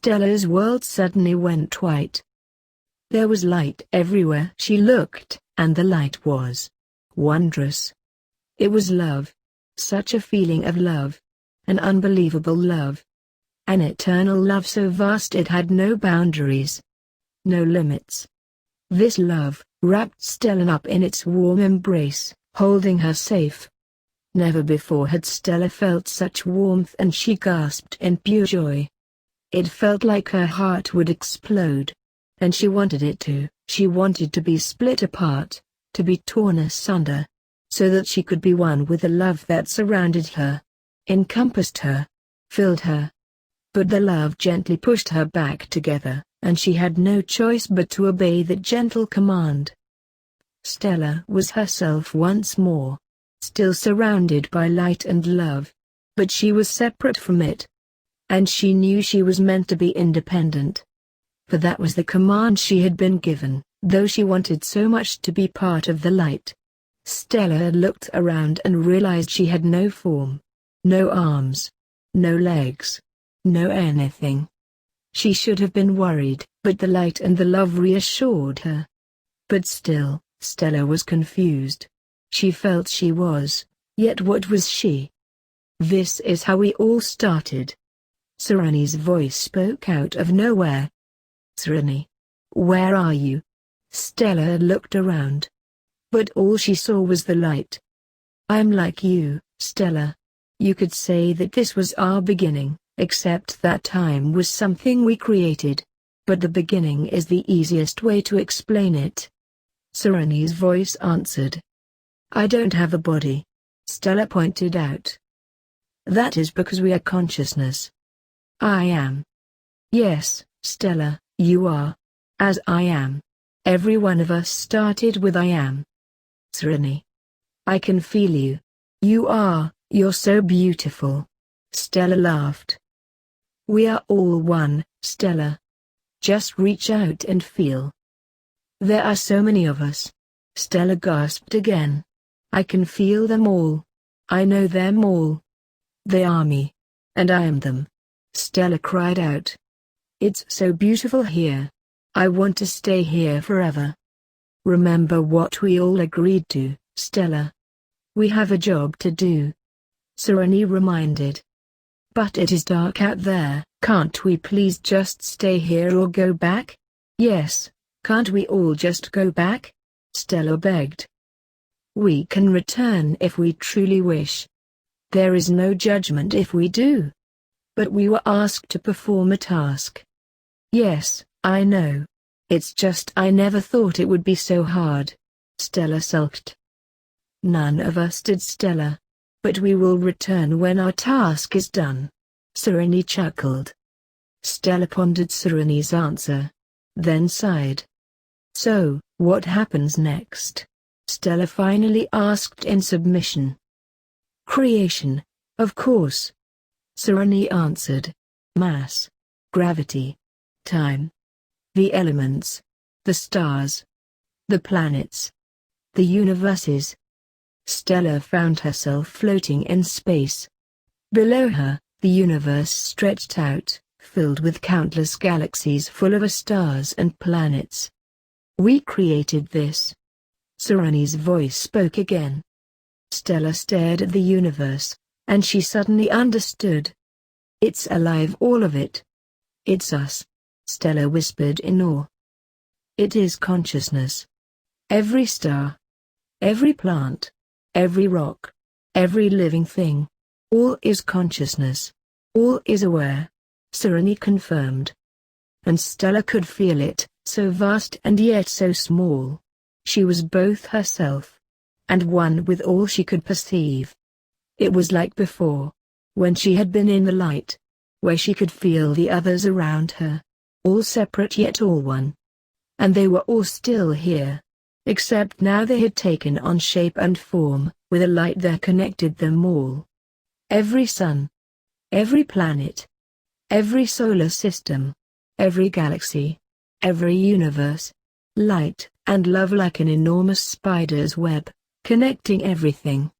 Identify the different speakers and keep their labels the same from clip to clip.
Speaker 1: Stella's world suddenly went white. There was light everywhere she looked, and the light was wondrous. It was love. Such a feeling of love. An unbelievable love. An eternal love so vast it had no boundaries. No limits. This love wrapped Stella up in its warm embrace, holding her safe. Never before had Stella felt such warmth, and she gasped in pure joy. It felt like her heart would explode. And she wanted it to. She wanted to be split apart, to be torn asunder, so that she could be one with the love that surrounded her, encompassed her, filled her. But the love gently pushed her back together, and she had no choice but to obey that gentle command. Stella was herself once more, still surrounded by light and love, but she was separate from it. And she knew she was meant to be independent. For that was the command she had been given, though she wanted so much to be part of the light. Stella looked around and realized she had no form, no arms, no legs, no anything. She should have been worried, but the light and the love reassured her. But still, Stella was confused. She felt she was, yet what was she? This is how we all started. Sereni's voice spoke out of nowhere. Sereni, where are you? Stella looked around. But all she saw was the light. I'm like you, Stella. You could say that this was our beginning, except that time was something we created. But the beginning is the easiest way to explain it. Sereni's voice answered. I don't have a body. Stella pointed out. That is because we are consciousness. I am. Yes, Stella, you are. As I am. Every one of us started with I am. Sereni. I can feel you. You're so beautiful. Stella laughed. We are all one, Stella. Just reach out and feel. There are so many of us. Stella gasped again. I can feel them all. I know them all. They are me. And I am them. Stella cried out. It's so beautiful here. I want to stay here forever. Remember what we all agreed to, Stella. We have a job to do. Sereni reminded. But it is dark out there. Can't we please just stay here or go back? Yes, can't we all just go back? Stella begged. We can return if we truly wish. There is no judgment if we do. But we were asked to perform a task. Yes, I know. It's just I never thought it would be so hard. Stella sulked. None of us did, Stella. But we will return when our task is done. Sereni chuckled. Stella pondered Sereni's answer. Then sighed. So, what happens next? Stella finally asked in submission. Creation, of course. Sereni answered. Mass. Gravity. Time. The elements. The stars. The planets. The universes. Stella found herself floating in space. Below her, the universe stretched out, filled with countless galaxies full of stars and planets. We created this. Sereni's voice spoke again. Stella stared at the universe, and she suddenly understood. It's alive, all of it. It's us. Stella whispered in awe. It is consciousness. Every star. Every plant. Every rock. Every living thing. All is consciousness. All is aware. Sereni confirmed. And Stella could feel it, so vast and yet so small. She was both herself. And one with all she could perceive. It was like before. When she had been in the light. Where she could feel the others around her. All separate yet all one. And they were all still here. Except now they had taken on shape and form, with a light that connected them all. Every sun. Every planet. Every solar system. Every galaxy. Every universe. Light and love like an enormous spider's web, connecting everything.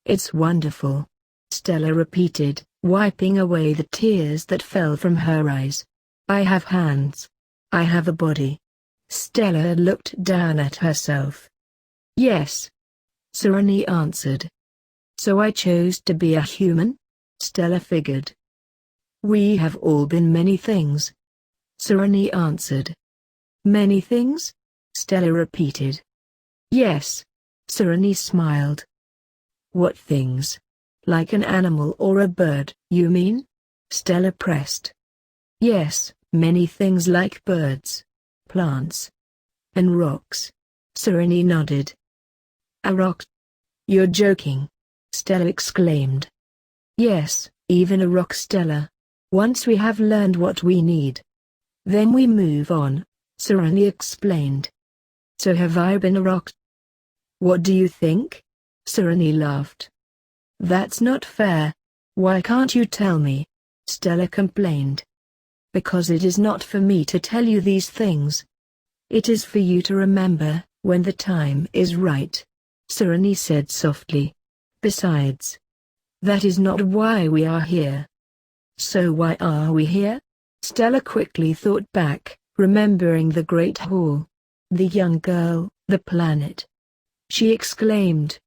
Speaker 1: It's wonderful. Stella repeated, wiping away the tears that fell from her eyes. I have hands. I have a body. Stella looked down at herself. Yes. Serenity answered. So I chose to be a human? Stella figured. We have all been many things. Serenity answered. Many things? Stella repeated. Yes. Serenity smiled. What things? Like an animal or a bird, you mean? Stella pressed. Yes, many things like birds, plants, and rocks. Serenity nodded. A rock? You're joking, Stella exclaimed. Yes, even a rock, Stella. Once we have learned what we need, then we move on, Serenity explained. So have I been a rock? What do you think? Serenity laughed. That's not fair. Why can't you tell me? Stella complained. Because it is not for me to tell you these things. It is for you to remember, when the time is right. Serenity said softly. Besides, that is not why we are here. So why are we here? Stella quickly thought back, remembering the Great Hall. The young girl, the planet. She exclaimed.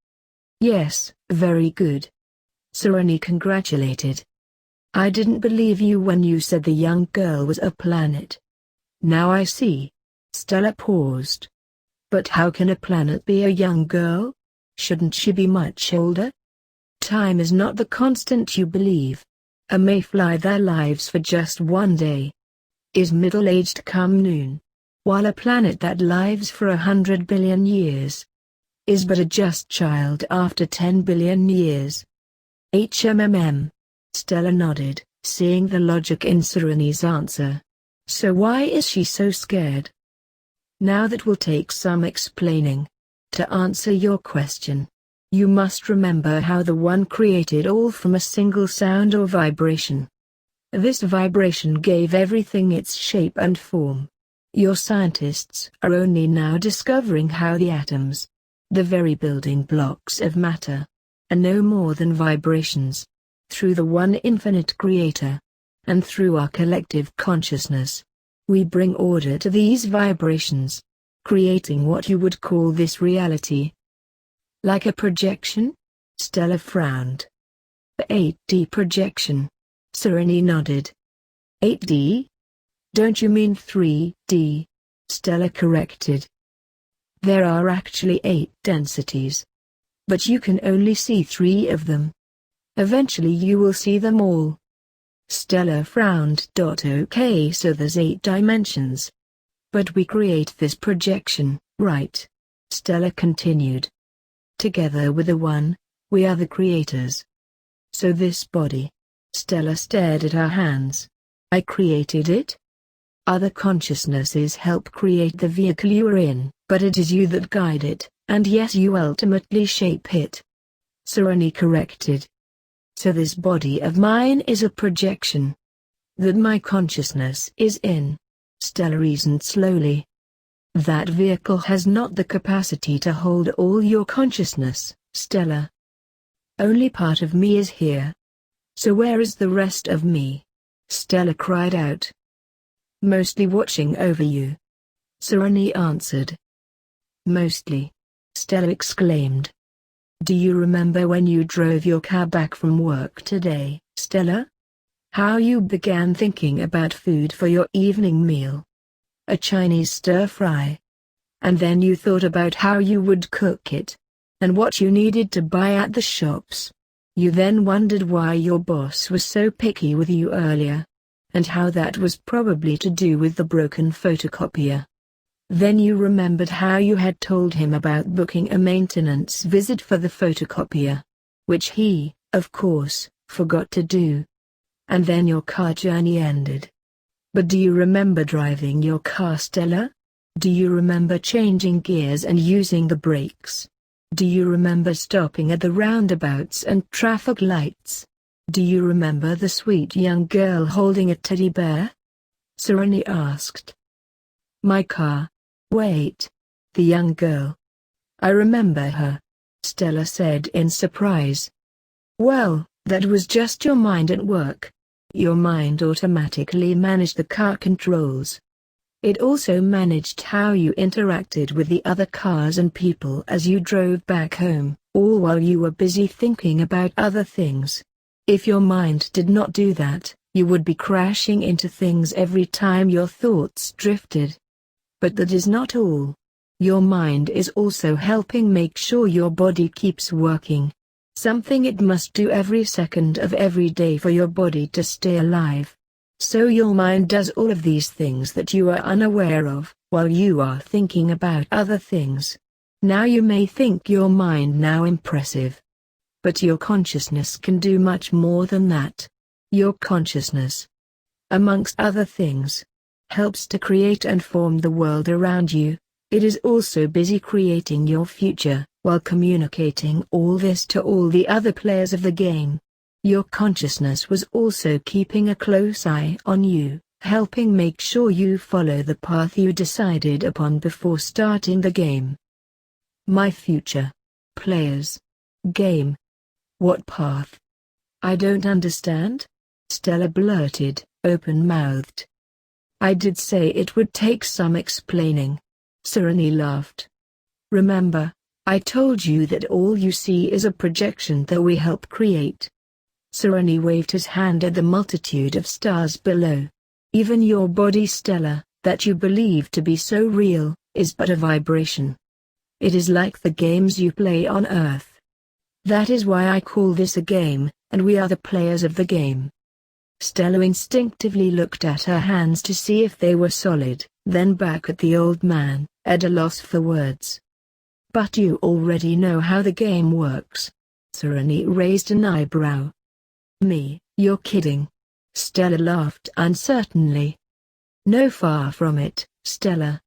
Speaker 1: Yes, very good. Serenity congratulated. I didn't believe you when you said the young girl was a planet. Now I see. Stella paused. But how can a planet be a young girl? Shouldn't she be much older? Time is not the constant you believe. A may fly their lives for just one day. Is middle-aged come noon. While a planet that lives for 100 billion years is but a just child after 10 billion years. HMMM. Stella nodded, seeing the logic in Serenity's answer. So why is she so scared? Now that will take some explaining. To answer your question, you must remember how the One created all from a single sound or vibration. This vibration gave everything its shape and form. Your scientists are only now discovering how the atoms, the very building blocks of matter, are no more than vibrations. Through the One Infinite Creator, and through our collective consciousness, we bring order to these vibrations, creating what you would call this reality. Like a projection? Stella frowned. The 8D projection. Serenity nodded. 8D? Don't you mean 3D? Stella corrected. There are actually 8 densities. But you can only see 3 of them. Eventually you will see them all. Stella frowned. Okay, so there's 8 dimensions. But we create this projection, right? Stella continued. Together with the One, we are the creators. So this body. Stella stared at her hands. I created it? Other consciousnesses help create the vehicle you are in, but it is you that guide it, and yet you ultimately shape it. Serenity corrected. So this body of mine is a projection that my consciousness is in. Stella reasoned slowly. That vehicle has not the capacity to hold all your consciousness, Stella. Only part of me is here. So where is the rest of me? Stella cried out. Mostly watching over you. Serenity answered. Mostly. Stella exclaimed. Do you remember when you drove your car back from work today, Stella? How you began thinking about food for your evening meal? A Chinese stir-fry. And then you thought about how you would cook it, and what you needed to buy at the shops. You then wondered why your boss was so picky with you earlier, and how that was probably to do with the broken photocopier. Then you remembered how you had told him about booking a maintenance visit for the photocopier, which he, of course, forgot to do. And then your car journey ended. But do you remember driving your car, Stella? Do you remember changing gears and using the brakes? Do you remember stopping at the roundabouts and traffic lights? Do you remember the sweet young girl holding a teddy bear? Serenity asked. My car. Wait. The young girl. I remember her. Stella said in surprise. Well, that was just your mind at work. Your mind automatically managed the car controls. It also managed how you interacted with the other cars and people as you drove back home, all while you were busy thinking about other things. If your mind did not do that, you would be crashing into things every time your thoughts drifted. But that is not all. Your mind is also helping make sure your body keeps working. Something it must do every second of every day for your body to stay alive. So your mind does all of these things that you are unaware of, while you are thinking about other things. Now you may think your mind now impressive. But your consciousness can do much more than that. Your consciousness, amongst other things, helps to create and form the world around you. It is also busy creating your future, while communicating all this to all the other players of the game. Your consciousness was also keeping a close eye on you, helping make sure you follow the path you decided upon before starting the game. My future. Players. Game. What path? I don't understand? Stella blurted, open-mouthed. I did say it would take some explaining. Serenity laughed. Remember, I told you that all you see is a projection that we help create. Serenity waved his hand at the multitude of stars below. Even your body, Stella, that you believe to be so real, is but a vibration. It is like the games you play on Earth. That is why I call this a game, and we are the players of the game. Stella instinctively looked at her hands to see if they were solid, then back at the old man, at a loss for words. But you already know how the game works. Serenity raised an eyebrow. Me, you're kidding. Stella laughed uncertainly. No, far from it, Stella.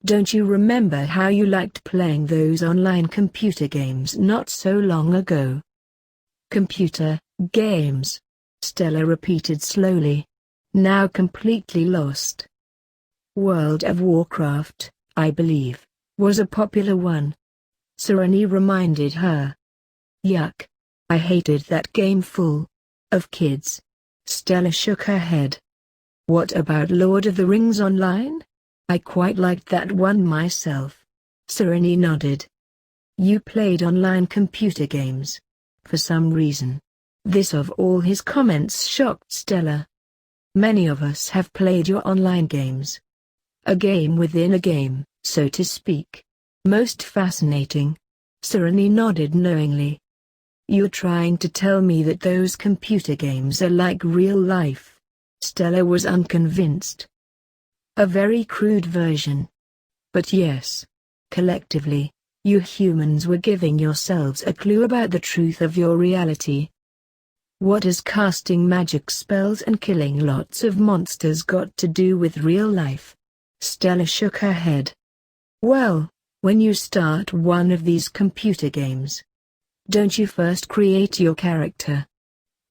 Speaker 1: Don't you remember how you liked playing those online computer games not so long ago? Computer games, Stella repeated slowly, now completely lost. World of Warcraft, I believe, was a popular one. Serenity reminded her. Yuck. I hated that game full of kids. Stella shook her head. What about Lord of the Rings Online? I quite liked that one myself. Serenity nodded. You played online computer games. For some reason. This of all his comments shocked Stella. Many of us have played your online games. A game within a game, so to speak. Most fascinating. Serenity nodded knowingly. You're trying to tell me that those computer games are like real life? Stella was unconvinced. A very crude version. But yes. Collectively, you humans were giving yourselves a clue about the truth of your reality. What has casting magic spells and killing lots of monsters got to do with real life? Stella shook her head. Well, when you start one of these computer games, don't you first create your character?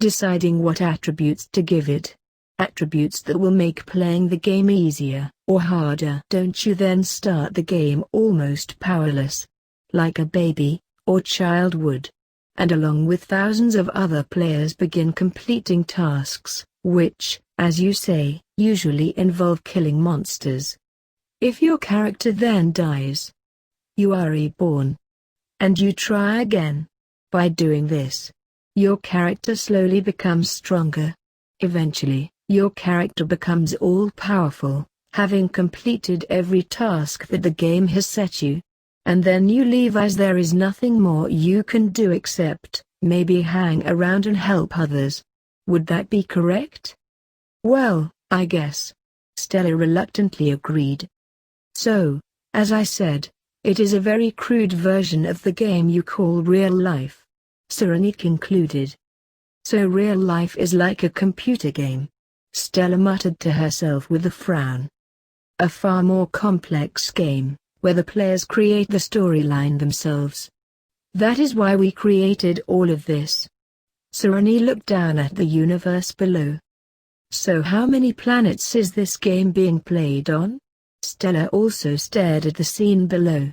Speaker 1: Deciding what attributes to give it. Attributes that will make playing the game easier or harder. Don't you then start the game almost powerless, like a baby or child would, and along with thousands of other players begin completing tasks, which, as you say, usually involve killing monsters. If your character then dies, you are reborn. And you try again. By doing this, your character slowly becomes stronger. Eventually, your character becomes all-powerful, having completed every task that the game has set you. And then you leave as there is nothing more you can do except, maybe hang around and help others. Would that be correct? Well, I guess. Stella reluctantly agreed. So, as I said, it is a very crude version of the game you call real life. Serenity concluded. So real life is like a computer game. Stella muttered to herself with a frown. A far more complex game, where the players create the storyline themselves. That is why we created all of this. Serenity looked down at the universe below. So how many planets is this game being played on? Stella also stared at the scene below.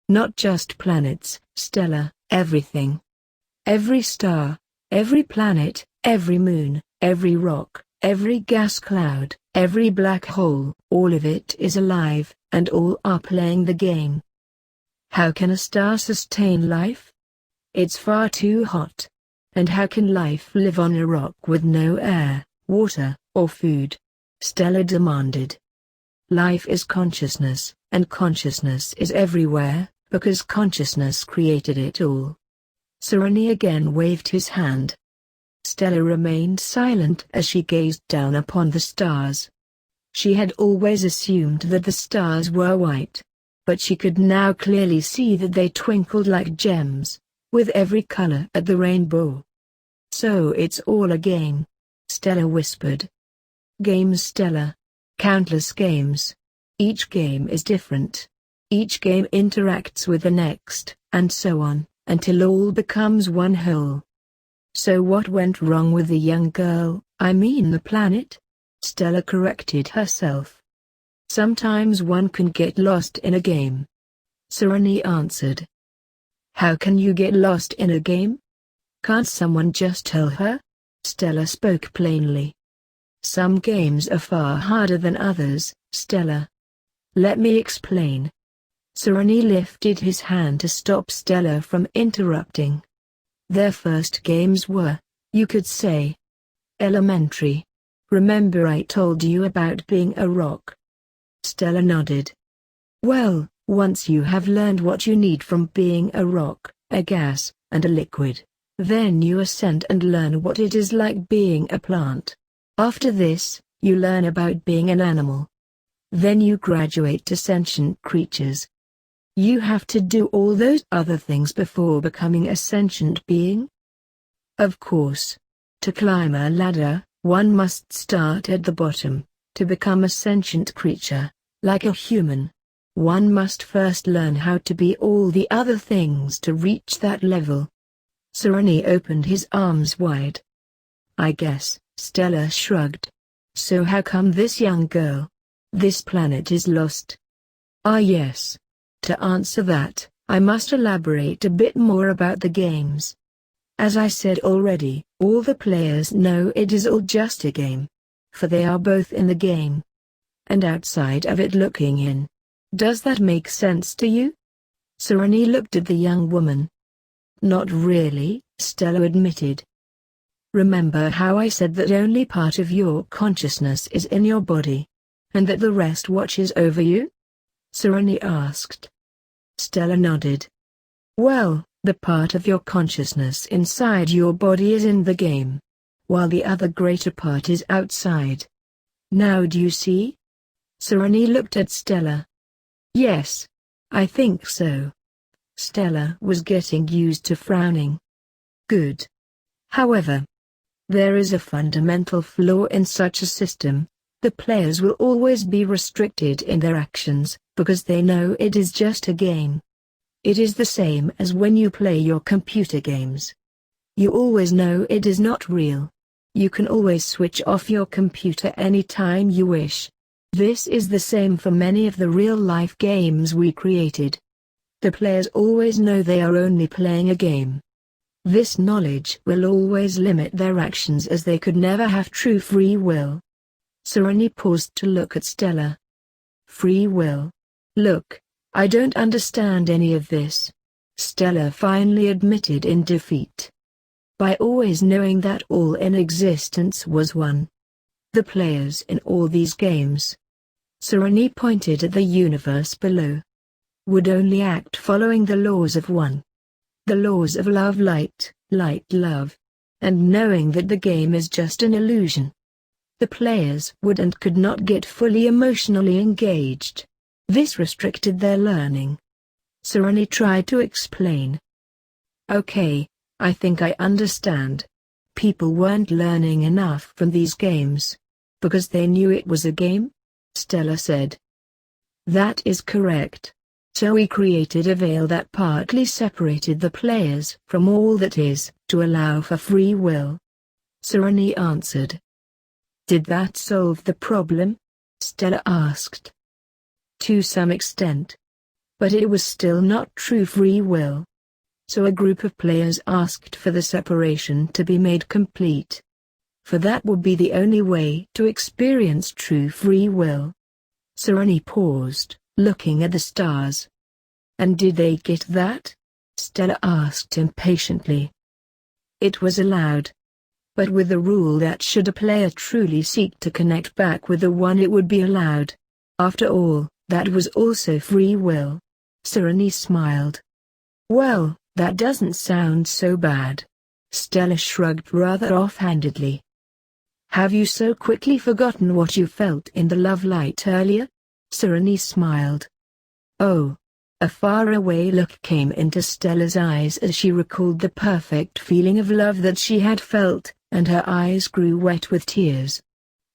Speaker 1: Not just planets, Stella, everything. Every star, every planet, every moon, every rock, every gas cloud, every black hole, all of it is alive, and all are playing the game. How can a star sustain life? It's far too hot. And how can life live on a rock with no air, water, or food? Stella demanded. Life is consciousness, and consciousness is everywhere, because consciousness created it all. Serenity again waved his hand. Stella remained silent as she gazed down upon the stars. She had always assumed that the stars were white. But she could now clearly see that they twinkled like gems, with every color at the rainbow. So it's all a game, Stella whispered. Games, Stella. Countless games. Each game is different. Each game interacts with the next, and so on, until all becomes one whole. So what went wrong with the young girl, I mean the planet? Stella corrected herself. Sometimes one can get lost in a game. Serenity answered. How can you get lost in a game? Can't someone just tell her? Stella spoke plainly. Some games are far harder than others, Stella. Let me explain. Serenity lifted his hand to stop Stella from interrupting. Their first games were, you could say, elementary. Remember I told you about being a rock? Stella nodded. Well, once you have learned what you need from being a rock, a gas, and a liquid, then you ascend and learn what it is like being a plant. After this, you learn about being an animal. Then you graduate to sentient creatures. You have to do all those other things before becoming a sentient being? Of course. To climb a ladder, one must start at the bottom. To become a sentient creature, like a human, one must first learn how to be all the other things to reach that level. Serenity opened his arms wide. I guess, Stella shrugged. So how come this young girl, this planet is lost? Ah yes. To answer that, I must elaborate a bit more about the games. As I said already, all the players know it is all just a game. For they are both in the game. And outside of it looking in. Does that make sense to you? Serenity looked at the young woman. Not really, Stella admitted. Remember how I said that only part of your consciousness is in your body? And that the rest watches over you? Serenity asked. Stella nodded. Well, the part of your consciousness inside your body is in the game, while the other greater part is outside. Now do you see? Serenity looked at Stella. Yes. I think so. Stella was getting used to frowning. Good. However, there is a fundamental flaw in such a system. The players will always be restricted in their actions, because they know it is just a game. It is the same as when you play your computer games. You always know it is not real. You can always switch off your computer anytime you wish. This is the same for many of the real-life games we created. The players always know they are only playing a game. This knowledge will always limit their actions as they could never have true free will. Serenity paused to look at Stella. Free will? Look, I don't understand any of this. Stella finally admitted in defeat. By always knowing that all in existence was one. The players in all these games, Serenity pointed at the universe below, would only act following the laws of one. The laws of love, light, light, love. And knowing that the game is just an illusion. The players would and could not get fully emotionally engaged. This restricted their learning. Serenity tried to explain. Okay, I think I understand. People weren't learning enough from these games. Because they knew it was a game? Stella said. That is correct. So we created a veil that partly separated the players from all that is, to allow for free will. Serenity answered. Did that solve the problem? Stella asked. To some extent. But it was still not true free will. So a group of players asked for the separation to be made complete. for that would be the only way to experience true free will. Serenity paused, looking at the stars. And did they get that? Stella asked impatiently. It was allowed. But with the rule that should a player truly seek to connect back with the one, it would be allowed. After all, that was also free will. Serenity smiled. Well, that doesn't sound so bad. Stella shrugged rather offhandedly. Have you so quickly forgotten what you felt in the love light earlier? Serenity smiled. Oh. A faraway look came into Stella's eyes as she recalled the perfect feeling of love that she had felt, and her eyes grew wet with tears.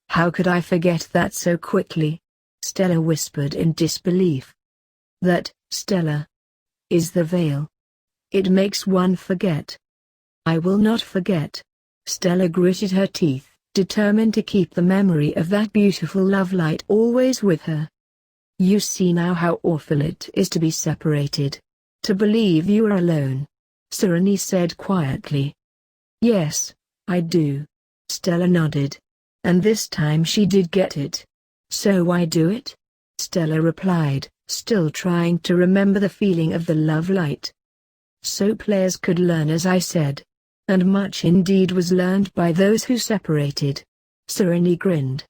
Speaker 1: How could I forget that so quickly? Stella whispered in disbelief. That, Stella, is the veil. It makes one forget. I will not forget. Stella gritted her teeth, determined to keep the memory of that beautiful love light always with her. You see now how awful it is to be separated. To believe you are alone. Serenity said quietly. Yes, I do. Stella nodded. And this time she did get it. So why do it? Stella replied, still trying to remember the feeling of the love light. So players could learn, as I said. And much indeed was learned by those who separated. Serenity grinned.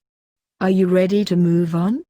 Speaker 1: Are you ready to move on?